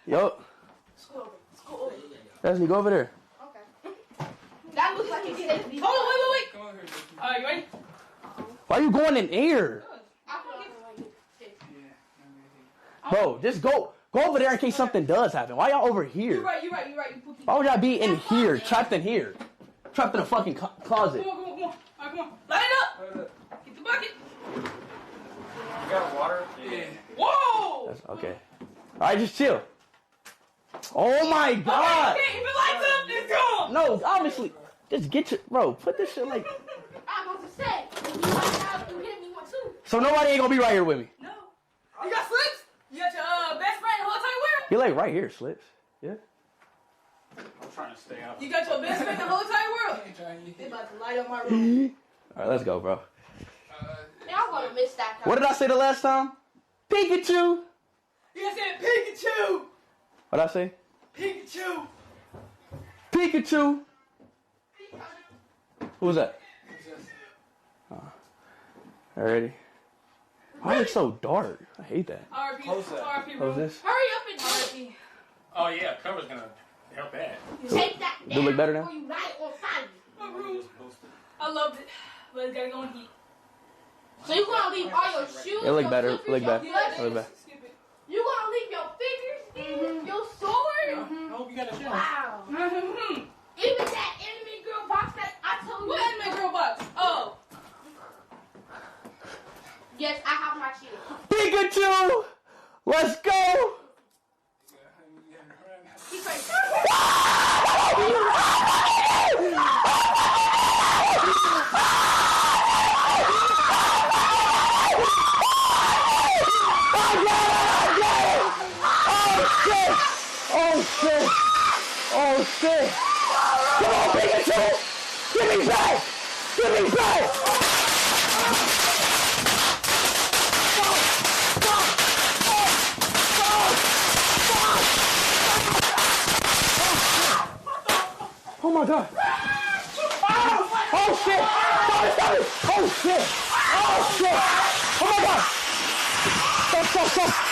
Yo. Scoot over. Destiny, go over there. Okay. That looks like it's safety. Hold on, wait. Come over here. Alright, you ready? Why you going in air? Bro, just go over there in case something does happen. Why y'all over here? You're right. Why would y'all be in here, trapped in here? Trapped in a fucking closet. Come on. Alright, come on. Line it up. Get the bucket. You got water? Yeah. Whoa! That's okay. Alright, just chill. Oh my god! Okay, if it lights up, it's gone! No, obviously. Just get your... Bro, put this shit like... I'm about to say, you hit me one too. So nobody ain't gonna be right here with me. No. You got slips? You got your best friend the whole time wearing? He like right here, Slips. Yeah. I'm trying to stay out. You got your best friend the whole time world? They about to light up my room. Alright, let's go, bro. Man, I'm gonna miss that time. What did I say the last time? Pikachu! You said Pikachu! What did I say? Pikachu! Pikachu! Who was that? Alrighty. Why is it so dark? I hate that. RP, Close that. RP, What was bro. this? Hurry up and RP. Oh yeah, cover's gonna help that. take that Do it look better now? before you light it on fire. My room. I loved it, but it's gotta go in heat. So you gonna leave all your shoes, It look your better. slippers, Look your better. gloves? Look better. Skip it. You gonna leave your fingers in, your sword? I hope you got a chance. Wow. Mm-hmm. Even that enemy girl box that I told you. What anime girl box? Oh. Yes, I have my shield. Pikachu! Let's go! He's like, Oh shit! Come on, Pikachu! Give me back! Give me back! Oh my god! Oh shit! Stop it! Oh shit! Oh shit! Oh my god! Stop!